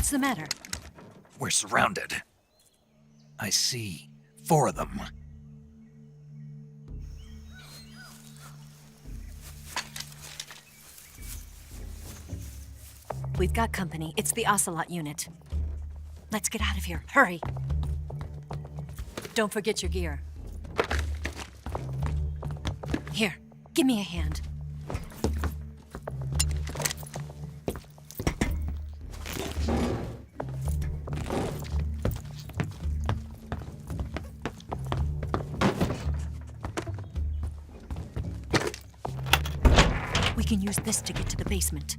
What's the matter? We're surrounded. I see 4 of them. We've got company. It's the Ocelot unit. Let's get out of here. Hurry. Don't forget your gear. Here, give me a hand. We can use this to get to the basement.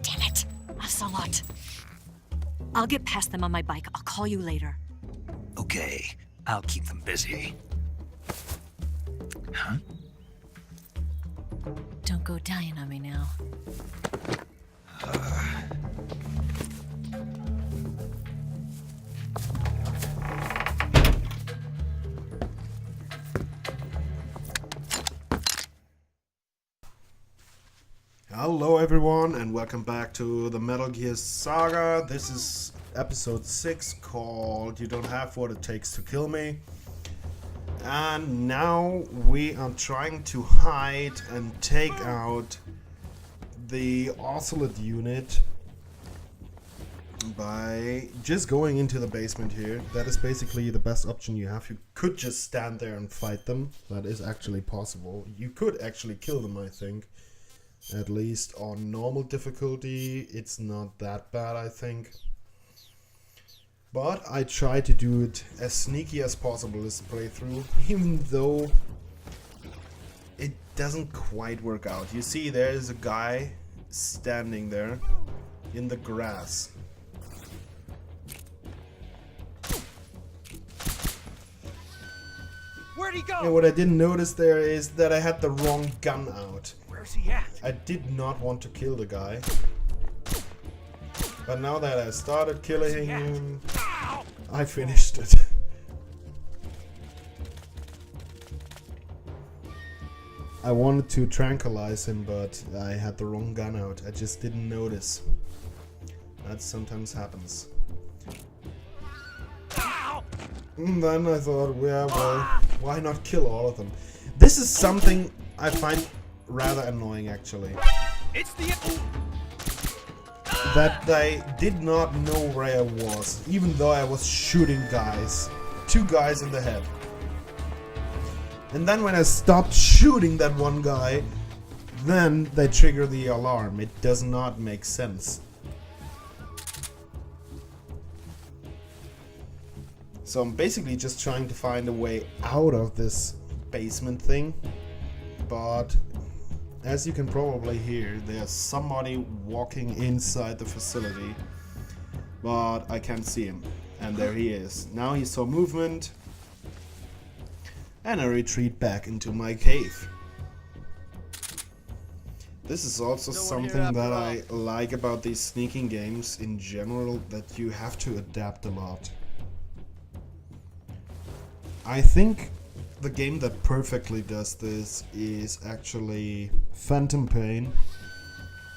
Damn it! Ocelot. I'll get past them on my bike. I'll call you later. Okay, I'll keep them busy. Huh? Don't go dying on me now. Hello everyone and welcome back to the Metal Gear Saga. This is episode 6 called You Don't Have What It Takes to Kill Me. And now we are trying to hide and take out the Ocelot unit by just going into the basement here. That is basically the best option you have. You could just stand there and fight them. That is actually possible. You could actually kill them, I think. At least on normal difficulty, it's not that bad, I think. But I try to do it as sneaky as possible this playthrough, even though it doesn't quite work out. You see, there's a guy standing there in the grass. Where'd he go? And what I didn't notice there is that I had the wrong gun out. Where's he at? I did not want to kill the guy. But now that I started killing him, I finished it. I wanted to tranquilize him, but I had the wrong gun out. I just didn't notice. That sometimes happens. And then I thought, yeah, well, why not kill all of them? This is something I find rather annoying, actually. It's the... That I did not know where I was, even though I was shooting guys. 2 guys in the head. And then when I stopped shooting that one guy, then they trigger the alarm. It does not make sense. So I'm basically just trying to find a way out of this basement thing. But as you can probably hear, there's somebody walking inside the facility. But I can't see him. And there he is. Now he saw movement. And I retreat back into my cave. This is also something that I like about these sneaking games in general, that you have to adapt a lot. I think the game that perfectly does this is actually Phantom Pain,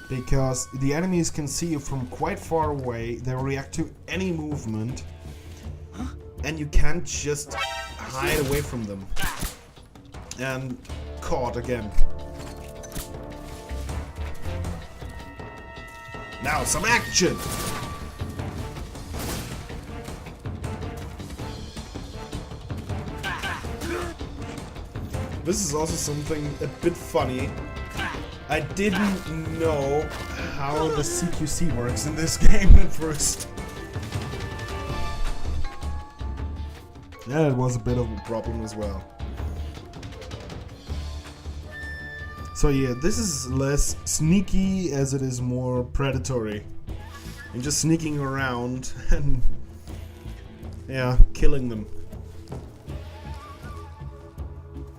because the enemies can see you from quite far away, they react to any movement, and you can't just hide away from them. And caught again. Now some action! This is also something a bit funny. I didn't know how the CQC works in this game at first. Yeah, it was a bit of a problem as well. So yeah, this is less sneaky as it is more predatory. I'm just sneaking around and yeah, killing them.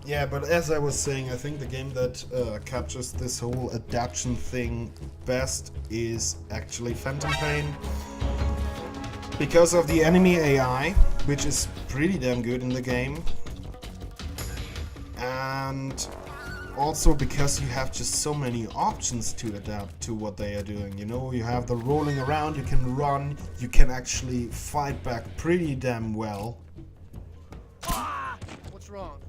Yeah, but as I was saying, I think the game that captures this whole adaptation thing best is actually Phantom Pain. Because of the enemy AI, which is pretty damn good in the game. And also because you have just so many options to adapt to what they are doing. You know, you have the rolling around, you can run, you can actually fight back pretty damn well. What's wrong?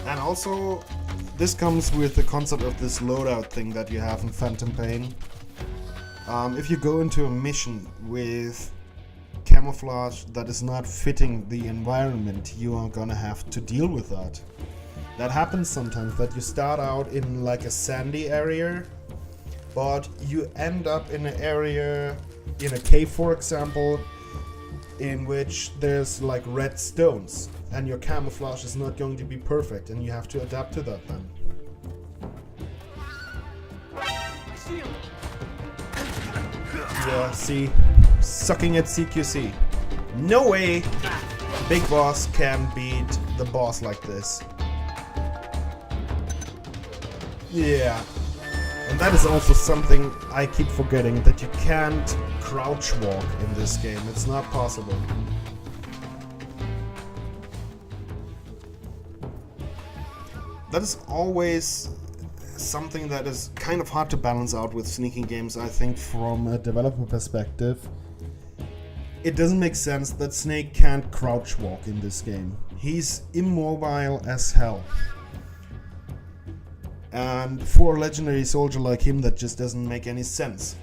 And also, this comes with the concept of this loadout thing that you have in Phantom Pain. If you go into a mission with camouflage that is not fitting the environment, you are gonna have to deal with that. That happens sometimes, that you start out in like a sandy area, but you end up in an area, in a cave for example, in which there's like red stones, and your camouflage is not going to be perfect, and you have to adapt to that then. Yeah, see, sucking at CQC. No way Big Boss can beat the boss like this. Yeah. And that is also something I keep forgetting, that you can't crouch walk in this game. It's not possible. That is always something that is kind of hard to balance out with sneaking games, I think, from a developer perspective. It doesn't make sense that Snake can't crouch walk in this game. He's immobile as hell. And for a legendary soldier like him, that just doesn't make any sense.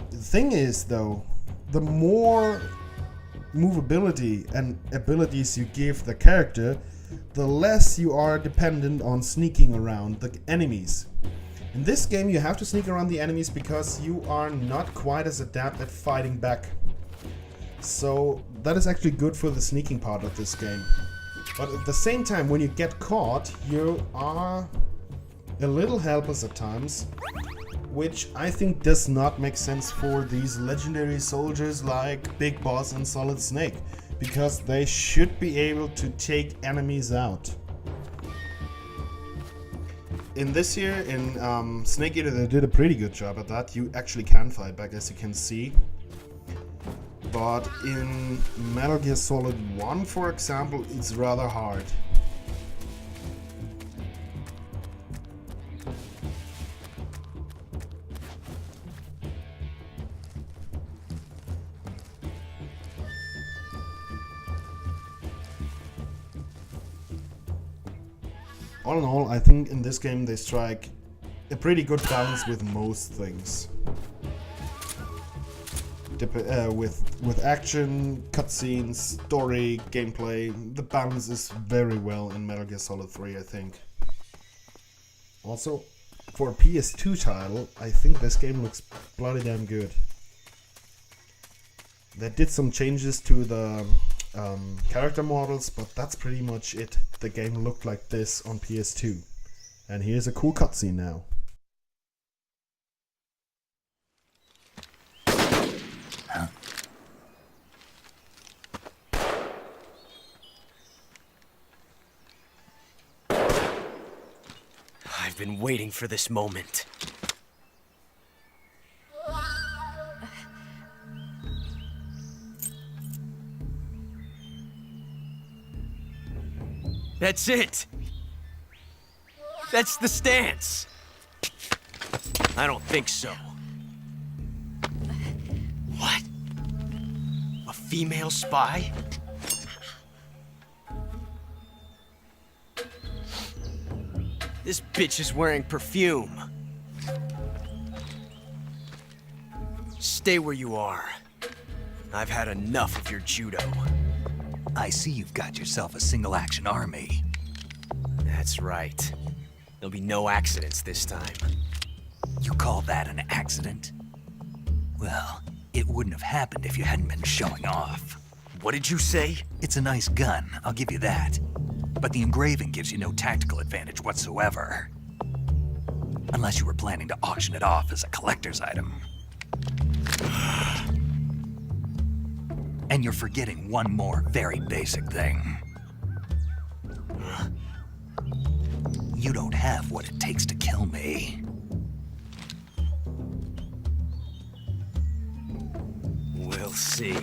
The thing is, though, the more movability and abilities you give the character, the less you are dependent on sneaking around the enemies. In this game, you have to sneak around the enemies because you are not quite as adept at fighting back. So that is actually good for the sneaking part of this game. But at the same time, when you get caught, you are a little helpless at times, which I think does not make sense for these legendary soldiers like Big Boss and Solid Snake, because they should be able to take enemies out. In this year, in Snake Eater, they did a pretty good job at that. You actually can fight back, as you can see. But in Metal Gear Solid 1, for example, it's rather hard. All in all, I think in this game they strike a pretty good balance with most things. With action, cutscenes, story, gameplay, the balance is very well in Metal Gear Solid 3, I think. Also, for a PS2 title, I think this game looks bloody damn good. They did some changes to the character models, but that's pretty much it. The game looked like this on PS2. And here's a cool cutscene now. I've been waiting for this moment. That's it! That's the stance! I don't think so. What? A female spy? This bitch is wearing perfume. Stay where you are. I've had enough of your judo. I see you've got yourself a single-action army. That's right. There'll be no accidents this time. You call that an accident? Well, it wouldn't have happened if you hadn't been showing off. What did you say? It's a nice gun, I'll give you that. But the engraving gives you no tactical advantage whatsoever. Unless you were planning to auction it off as a collector's item. And you're forgetting one more very basic thing. You don't have what it takes to kill me. We'll see.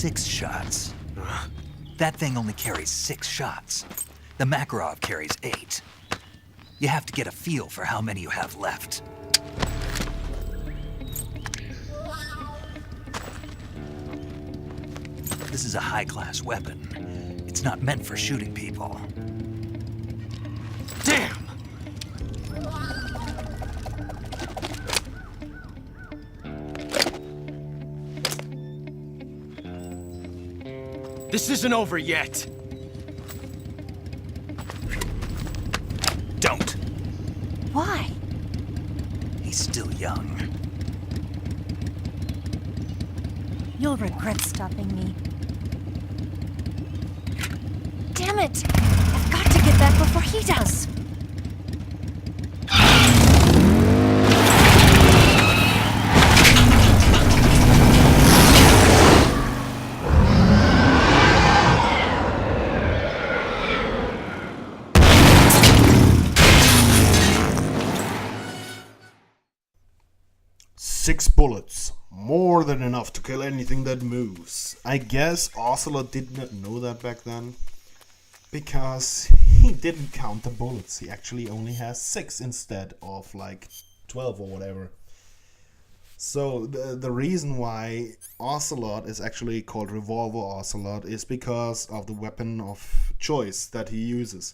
6 shots. That thing only carries 6 shots. The Makarov carries 8. You have to get a feel for how many you have left. This is a high-class weapon. It's not meant for shooting people. Damn! This isn't over yet. Don't. Why? He's still young. You'll regret stopping me. Damn it! I've got to get back before he does. 6 bullets. More than enough to kill anything that moves. I guess Ocelot did not know that back then, because he didn't count the bullets. He actually only has 6 instead of like 12 or whatever. So the reason why Ocelot is actually called Revolver Ocelot is because of the weapon of choice that he uses.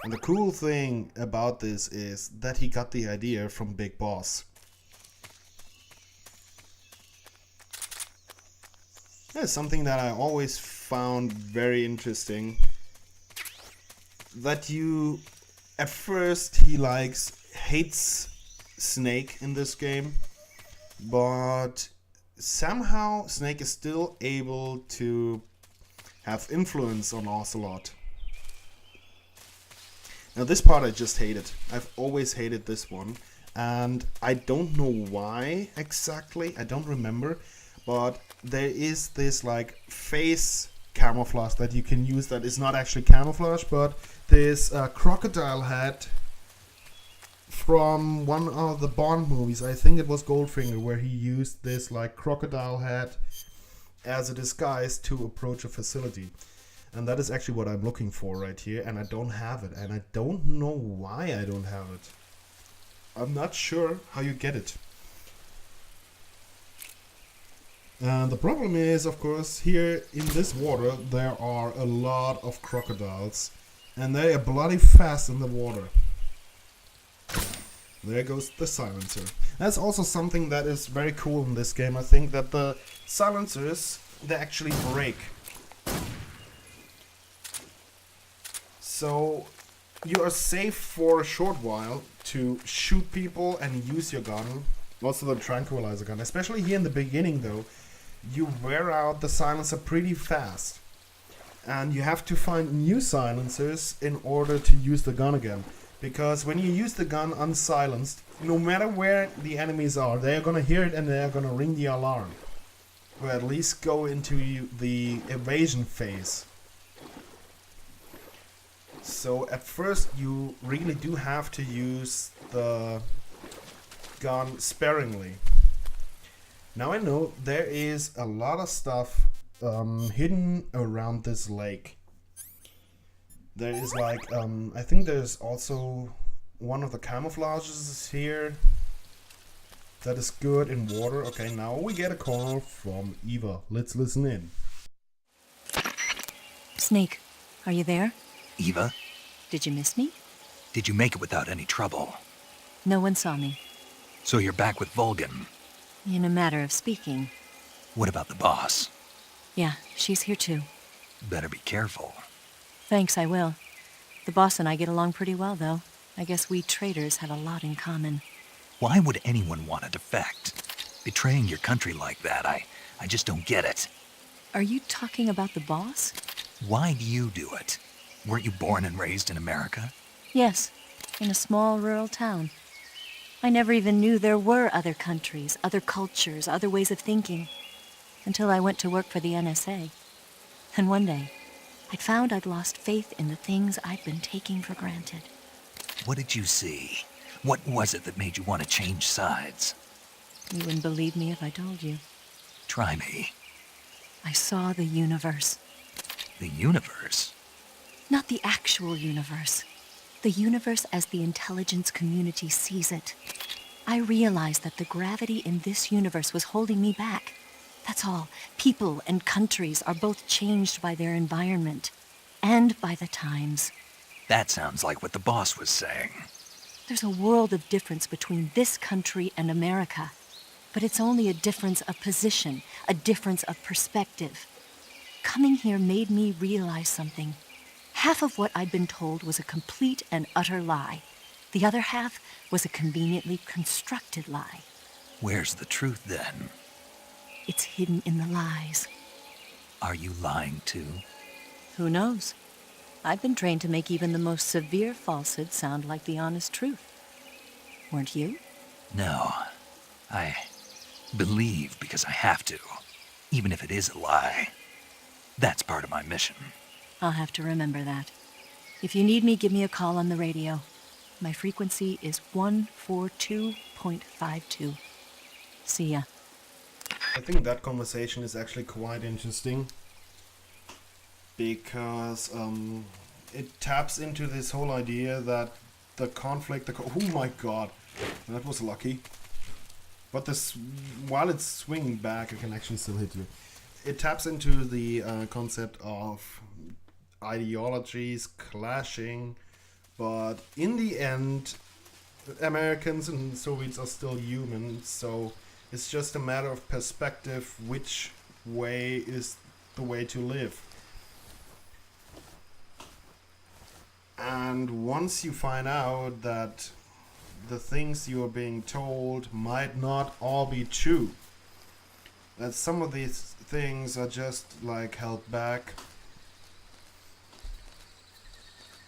And the cool thing about this is that he got the idea from Big Boss. That's something that I always found very interesting. That you, at first he hates Snake in this game, but somehow Snake is still able to have influence on Ocelot. Now this part I just hated. I've always hated this one, and I don't know why exactly, I don't remember, but there is this like face camouflage that you can use that is not actually camouflage, but this crocodile hat from one of the Bond movies, I think it was Goldfinger, where he used this like crocodile hat as a disguise to approach a facility. And that is actually what I'm looking for right here, and I don't have it, and I don't know why I don't have it. I'm not sure how you get it. And the problem is, of course, here in this water there are a lot of crocodiles, and they are bloody fast in the water. There goes the silencer. That's also something that is very cool in this game. I think that the silencers, they actually break. So you are safe for a short while to shoot people and use your gun. Also the tranquilizer gun. Especially here in the beginning though, you wear out the silencer pretty fast. And you have to find new silencers in order to use the gun again. Because when you use the gun unsilenced, no matter where the enemies are, they are gonna hear it and they are gonna ring the alarm. Or at least go into the evasion phase. So at first you really do have to use the gun sparingly. Now I know there is a lot of stuff hidden around this lake. There is like, I think there's also one of the camouflages here that is good in water. Okay, now we get a call from Eva. Let's listen in. Snake, are you there? Eva, Did you miss me? did you make it without any trouble? No one saw me. So you're back with Vulcan. In a matter of speaking. What about the boss? Yeah, she's here too. Better be careful. Thanks, I will. The boss and I get along pretty well, though. I guess we traitors have a lot in common. Why would anyone want to defect? Betraying your country like that, I just don't get it. Are you talking about the boss? Why do you do it? Weren't you born and raised in America? Yes, in a small rural town. I never even knew there were other countries, other cultures, other ways of thinking, until I went to work for the NSA. And one day, I'd found I'd lost faith in the things I'd been taking for granted. What did you see? What was it that made you want to change sides? You wouldn't believe me if I told you. Try me. I saw the universe. The universe? Not the actual universe. The universe as the intelligence community sees it. I realized that the gravity in this universe was holding me back. That's all. People and countries are both changed by their environment and by the times. That sounds like what the boss was saying. There's a world of difference between this country and America. But it's only a difference of position, a difference of perspective. Coming here made me realize something. Half of what I'd been told was a complete and utter lie. The other half was a conveniently constructed lie. Where's the truth then? It's hidden in the lies. Are you lying too? Who knows? I've been trained to make even the most severe falsehood sound like the honest truth. Weren't you? No. I believe because I have to, even if it is a lie. That's part of my mission. I'll have to remember that. If you need me, give me a call on the radio. My frequency is 142.52. See ya. I think that conversation is actually quite interesting because it taps into this whole idea that the conflict, oh my god, that was lucky. But this, while it's swinging back, it can actually still hit you. It taps into the concept of ideologies clashing, but in the end, Americans and Soviets are still human, so it's just a matter of perspective which way is the way to live. And once you find out that the things you are being told might not all be true, that some of these things are just like held back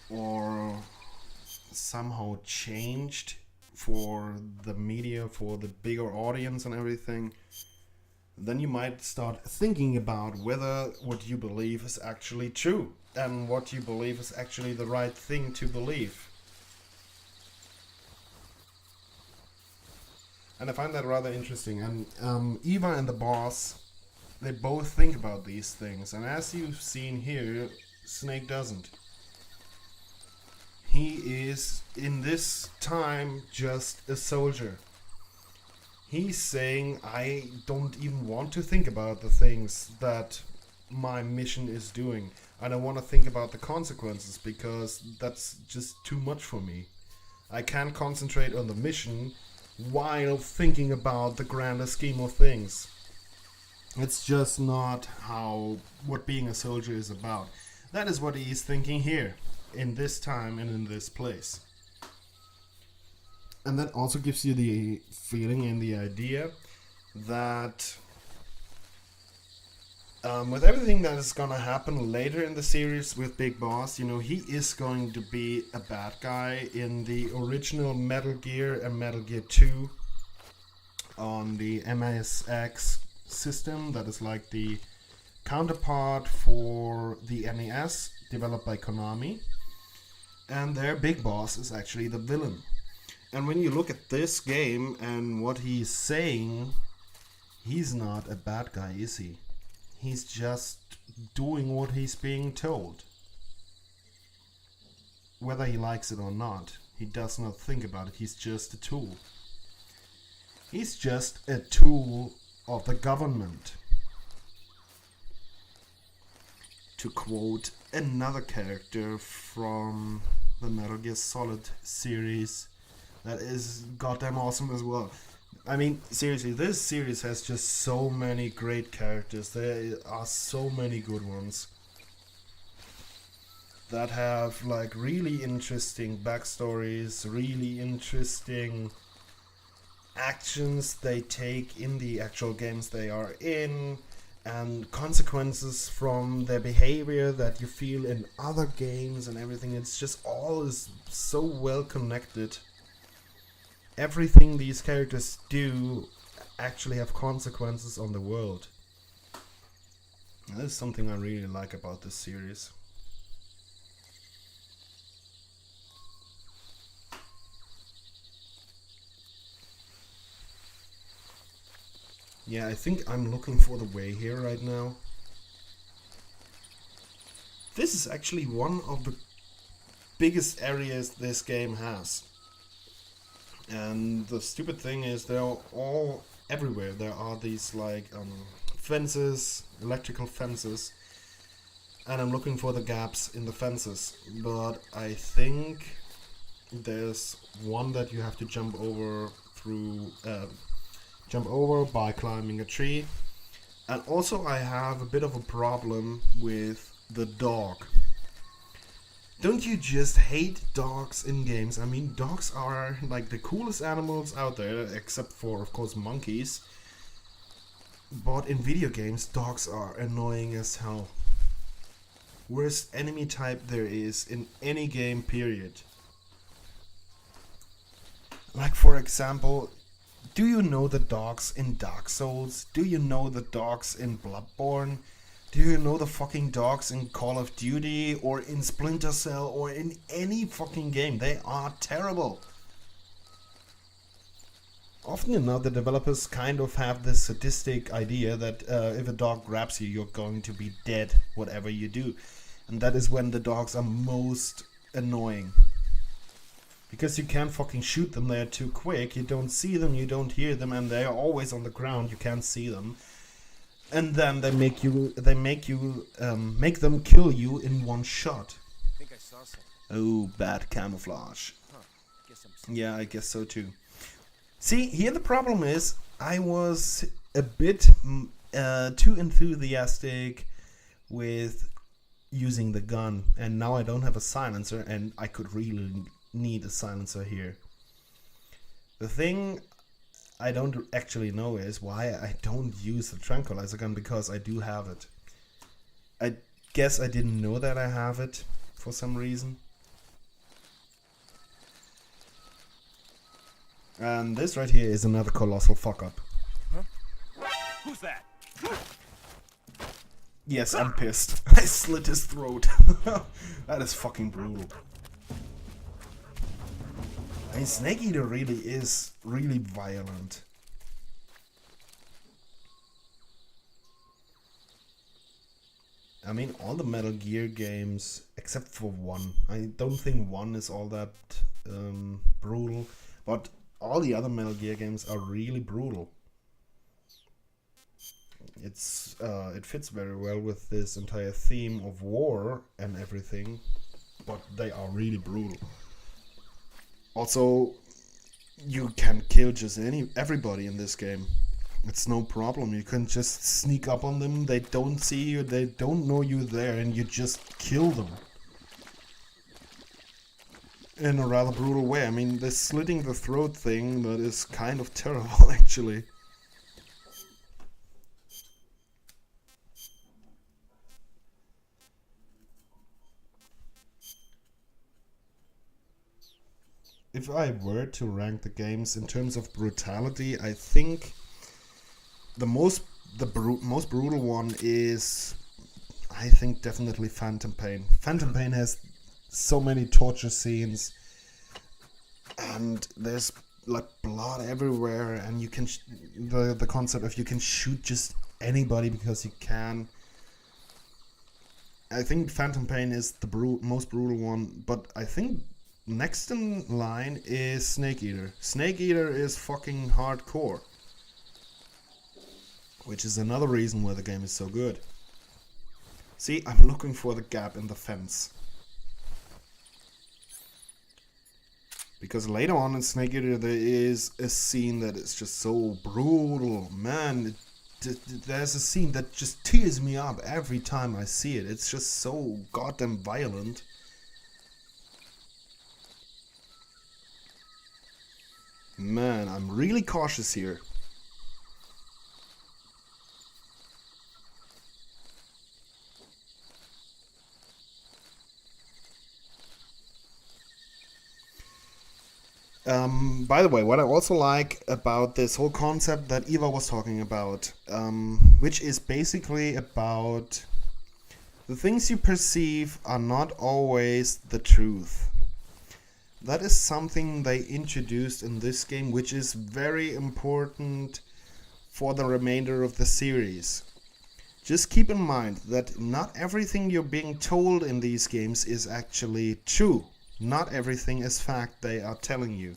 or somehow changed for the media, for the bigger audience and everything, then you might start thinking about whether what you believe is actually true and what you believe is actually the right thing to believe. And I find that rather interesting. And Eva and the boss, they both think about these things. And as you've seen here, Snake doesn't. He is, in this time, just a soldier. He's saying, I don't even want to think about the things that my mission is doing. I don't want to think about the consequences because that's just too much for me. I can't concentrate on the mission while thinking about the grander scheme of things. It's just not what being a soldier is about. That is what he is thinking here, in this time and in this place. And that also gives you the feeling and the idea that with everything that is gonna happen later in the series with Big Boss, you know, he is going to be a bad guy. In the original Metal Gear and Metal Gear 2 on the MSX system, that is like the counterpart for the NES, developed by Konami, and their Big Boss is actually the villain. And when you look at this game and what he's saying, he's not a bad guy, is he? He's just doing what he's being told. Whether he likes it or not, he does not think about it. He's just a tool. He's just a tool of the government. To quote another character from the Metal Gear Solid series, that is goddamn awesome as well. I mean, seriously, this series has just so many great characters. There are so many good ones that have like really interesting backstories, really interesting actions they take in the actual games they are in, and consequences from their behavior that you feel in other games and everything. It's just all is so well connected. Everything these characters do actually have consequences on the world. That is something I really like about this series. Yeah, I think I'm looking for the way here right now. this is actually one of the biggest areas this game has. And the stupid thing is they're all everywhere. There are these like fences, electrical fences, and I'm looking for the gaps in the fences. But I think there's one that you have to jump over by climbing a tree. And also I have a bit of a problem with the dog. Don't you just hate dogs in games? I mean, dogs are like the coolest animals out there, except for, of course, monkeys. But in video games, dogs are annoying as hell. Worst enemy type there is in any game, period. Like, for example, do you know the dogs in Dark Souls? Do you know the dogs in Bloodborne? Do you know the fucking dogs in Call of Duty or in Splinter Cell or in any fucking game? They are terrible. Often enough, the developers kind of have this sadistic idea that if a dog grabs you, you're going to be dead, whatever you do. And that is when the dogs are most annoying. Because you can't fucking shoot them, they're too quick, you don't see them, you don't hear them, and they're always on the ground, you can't see them. And then they make them kill you in one shot. I think I saw something. Oh, bad camouflage. Guess Yeah, I guess so too. See, here the problem is, I was a bit too enthusiastic with using the gun, and now I don't have a silencer, and I could really need a silencer here. The thing I don't actually know is why I don't use the tranquilizer gun, because I do have it. I guess I didn't know that I have it for some reason. And this right here is another colossal fuck up. Huh? Who's that? Yes, I'm pissed. I slit his throat. That is fucking brutal. I mean, Snake Eater really is really violent. I mean, all the Metal Gear games, except for 1. I don't think 1 is all that brutal, but all the other Metal Gear games are really brutal. It fits very well with this entire theme of war and everything, but they are really brutal. Also, you can kill just everybody in this game. It's no problem. You can just sneak up on them. They don't see you. They don't know you're there, and you just kill them in a rather brutal way. I mean, this slitting the throat thing, that is kind of terrible, actually. If I were to rank the games in terms of brutality, I think the most brutal one is, I think, definitely Phantom Pain. Phantom Pain has so many torture scenes, and there's like blood everywhere, and you can the concept of you can shoot just anybody because you can. I think Phantom Pain is the most brutal one, but I think next in line is Snake Eater. Snake Eater is fucking hardcore, which is another reason why the game is so good. See, I'm looking for the gap in the fence. Because later on in Snake Eater there is a scene that is just so brutal. Man, there's a scene that just tears me up every time I see it. It's just so goddamn violent. Man, I'm really cautious here. By the way, what I also like about this whole concept that Eva was talking about, which is basically about the things you perceive are not always the truth. That is something they introduced in this game, which is very important for the remainder of the series. Just keep in mind that not everything you're being told in these games is actually true. Not everything is fact they are telling you.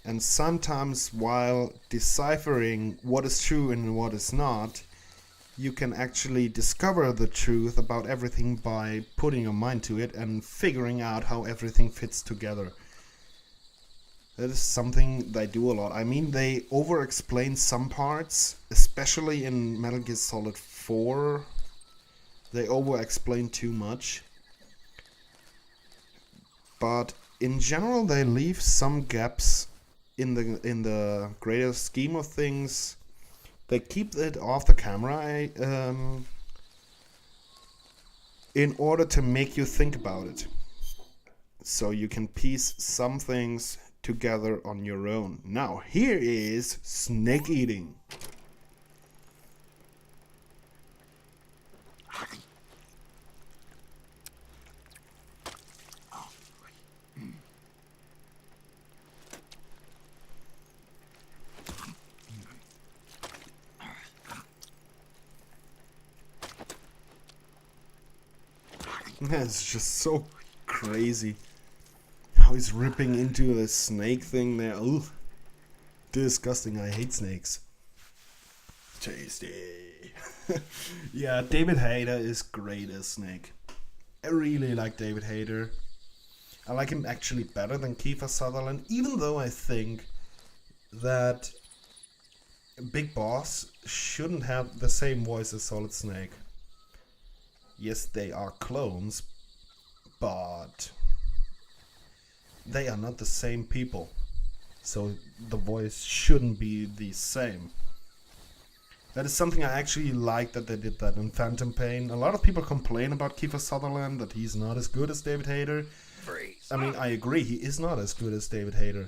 And sometimes while deciphering what is true and what is not, you can actually discover the truth about everything by putting your mind to it and figuring out how everything fits together. That is something they do a lot. I mean, they over-explain some parts, especially in Metal Gear Solid 4. They over-explain too much. But in general, they leave some gaps in the greater scheme of things. They keep it off the camera in order to make you think about it. So you can piece some things together on your own. Now, here is snake eating. It's just so crazy how he's ripping into the snake thing there. Ugh. Disgusting. I hate snakes. Tasty. Yeah, David Hayter is great as Snake. I really like David Hayter. I like him actually better than Kiefer Sutherland, even though I think that Big Boss shouldn't have the same voice as Solid Snake. Yes, they are clones, but they are not the same people. So the voice shouldn't be the same. That is something I actually like that they did that in Phantom Pain. A lot of people complain about Kiefer Sutherland, that he's not as good as David Hayter. Freeze. I mean, I agree, he is not as good as David Hayter.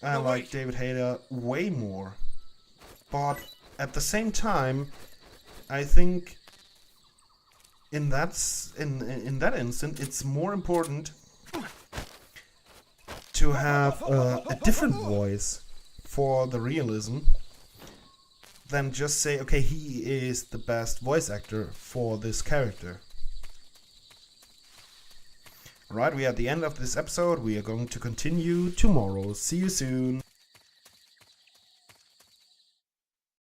I like David Hayter way more. But at the same time, I think in that instant, it's more important to have a different voice for the realism than just say, okay, he is the best voice actor for this character. Alright, we are at the end of this episode. We are going to continue tomorrow. See you soon.